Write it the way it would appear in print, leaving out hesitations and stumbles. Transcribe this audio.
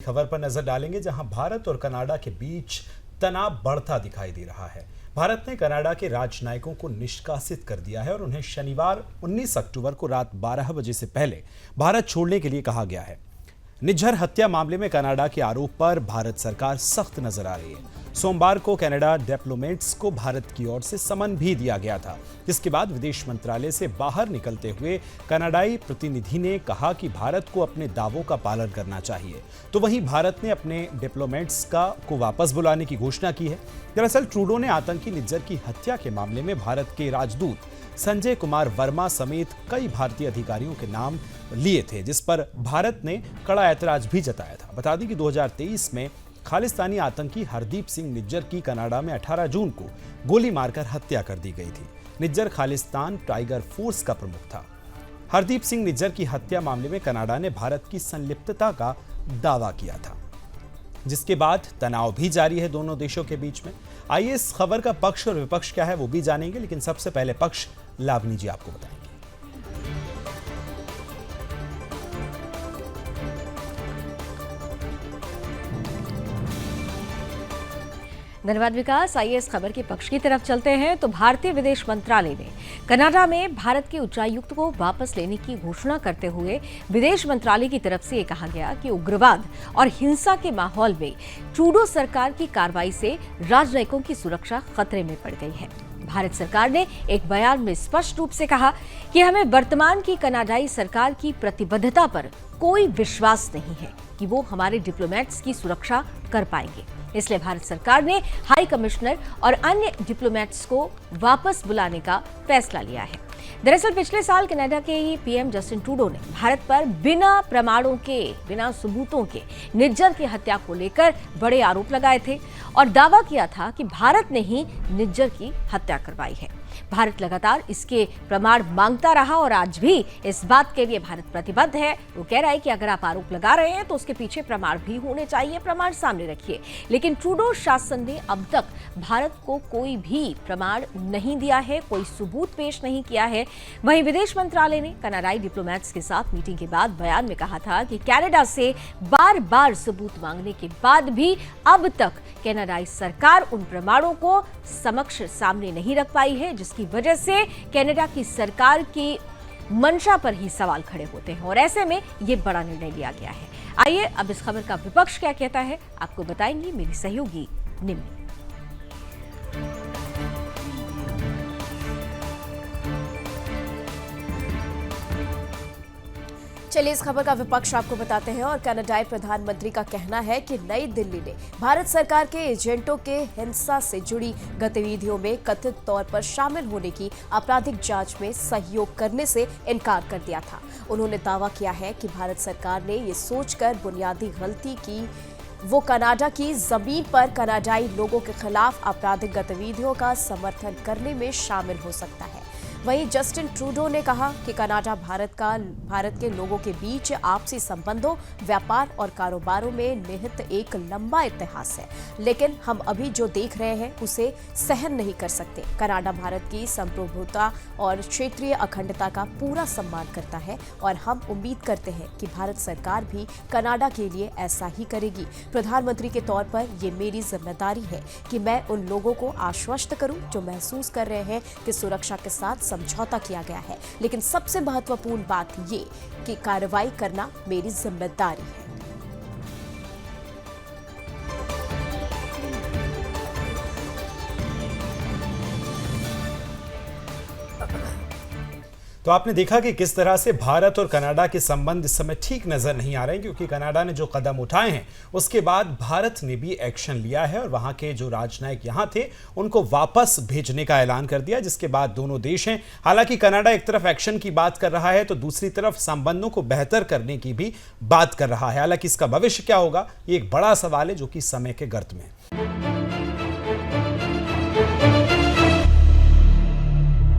खबर पर नजर डालेंगे जहां भारत और कनाडा के बीच तनाव बढ़ता दिखाई दे रहा है। भारत ने कनाडा के राजनयिकों को निष्कासित कर दिया है और उन्हें शनिवार 19 अक्टूबर को रात 12 बजे से पहले भारत छोड़ने के लिए कहा गया है। निज्जर हत्या मामले में कनाडा के आरोप पर भारत सरकार सख्त नजर आ रही है। सोमवार को कनाडा डिप्लोमेट्स को भारत की ओर से समन भी दिया गया था, जिसके बाद विदेश मंत्रालय से बाहर निकलते हुए कनाडाई प्रतिनिधि ने कहा कि भारत को अपने दावों का पालन करना चाहिए। तो वहीं भारत ने अपने डिप्लोमेट्स को वापस बुलाने की घोषणा की है। दरअसल ट्रूडो ने आतंकी निज्जर की हत्या के मामले में भारत के राजदूत संजय कुमार वर्मा समेत कई भारतीय अधिकारियों के नाम लिए थे, जिस पर भारत ने कड़ा ऐतराज भी जताया था। बता दें कि 2023 में खालिस्तानी आतंकी हरदीप सिंह निज्जर की कनाडा में 18 जून को गोली मारकर हत्या कर दी गई थी। निज्जर खालिस्तान टाइगर फोर्स का प्रमुख था। हरदीप सिंह निज्जर की हत्या मामले में कनाडा ने भारत की संलिप्तता का दावा किया था, जिसके बाद तनाव भी जारी है दोनों देशों के बीच में। आइए इस खबर का पक्ष और विपक्ष क्या है वो भी जानेंगे, लेकिन सबसे पहले पक्ष लावनी जी आपको बताएंगे। धन्यवाद विकास। आइए इस खबर के पक्ष की तरफ चलते हैं। तो भारतीय विदेश मंत्रालय ने कनाडा में भारत के उच्चायुक्त को वापस लेने की घोषणा करते हुए विदेश मंत्रालय की तरफ से ये कहा गया कि उग्रवाद और हिंसा के माहौल में ट्रूडो सरकार की कार्रवाई से राजनयिकों की सुरक्षा खतरे में पड़ गई है। भारत सरकार ने एक बयान में स्पष्ट रूप से कहा कि हमें वर्तमान की कनाडाई सरकार की प्रतिबद्धता पर कोई विश्वास नहीं है कि वो हमारे डिप्लोमेट्स की सुरक्षा कर पाएंगे। इसलिए भारत सरकार ने हाई कमिश्नर और अन्य डिप्लोमेट्स को वापस बुलाने का फैसला लिया है। दरअसल पिछले साल कनाडा के पीएम जस्टिन ट्रूडो ने भारत पर बिना प्रमाणों के, बिना सबूतों के निज्जर की हत्या को लेकर बड़े आरोप लगाए थे और दावा किया था कि भारत ने ही निज्जर की हत्या करवाई है। भारत लगातार इसके प्रमाण मांगता रहा और आज भी इस बात के लिए भारत प्रतिबद्ध है। वो कह रहा है कि अगर आप आरोप लगा रहे हैं तो उसके पीछे प्रमाण भी होने चाहिए, प्रमाण सामने रखिए। लेकिन ट्रूडो शासन ने अब तक भारत को कोई भी प्रमाण नहीं दिया है, कोई सबूत पेश नहीं किया है। वहीं विदेश मंत्रालय ने कनाडाई डिप्लोमेट्स के साथ मीटिंग के बाद बयान में कहा था कि कनाडा से बार बार सबूत मांगने के बाद भी अब तक कनाडाई सरकार उन प्रमाणों को समक्ष सामने नहीं रख पाई है, जिसकी वजह से कनाडा की सरकार की मंशा पर ही सवाल खड़े होते हैं और ऐसे में ये बड़ा निर्णय लिया गया है। आइए अब इस खबर का विपक्ष क्या कहता है आपको बताएंगी मेरी सहयोगी निम्मी। चलिए इस खबर का विपक्ष आपको बताते हैं। और कनाडाई प्रधानमंत्री का कहना है कि नई दिल्ली ने भारत सरकार के एजेंटों के हिंसा से जुड़ी गतिविधियों में कथित तौर पर शामिल होने की आपराधिक जांच में सहयोग करने से इनकार कर दिया था। उन्होंने दावा किया है कि भारत सरकार ने ये सोचकर बुनियादी गलती की वो कनाडा की जमीन पर कनाडाई लोगों के खिलाफ आपराधिक गतिविधियों का समर्थन करने में शामिल हो सकता है। वहीं जस्टिन ट्रूडो ने कहा कि कनाडा भारत के लोगों के बीच आपसी संबंधों, व्यापार और कारोबारों में निहित एक लंबा इतिहास है, लेकिन हम अभी जो देख रहे हैं उसे सहन नहीं कर सकते। कनाडा भारत की संप्रभुता और क्षेत्रीय अखंडता का पूरा सम्मान करता है और हम उम्मीद करते हैं कि भारत सरकार भी कनाडा के लिए ऐसा ही करेगी। प्रधानमंत्री के तौर पर ये मेरी जिम्मेदारी है कि मैं उन लोगों को आश्वस्त करूं जो महसूस कर रहे हैं कि सुरक्षा के साथ समझौता किया गया है, लेकिन सबसे महत्वपूर्ण बात ये कि कार्रवाई करना मेरी जिम्मेदारी है। तो आपने देखा कि किस तरह से भारत और कनाडा के संबंध इस समय ठीक नजर नहीं आ रहे हैं, क्योंकि कनाडा ने जो कदम उठाए हैं उसके बाद भारत ने भी एक्शन लिया है और वहां के जो राजनयिक यहां थे उनको वापस भेजने का ऐलान कर दिया, जिसके बाद दोनों देश हैं। हालांकि कनाडा एक तरफ एक्शन की बात कर रहा है तो दूसरी तरफ संबंधों को बेहतर करने की भी बात कर रहा है। हालांकि इसका भविष्य क्या होगा ये एक बड़ा सवाल है जो कि समय के गर्त में है।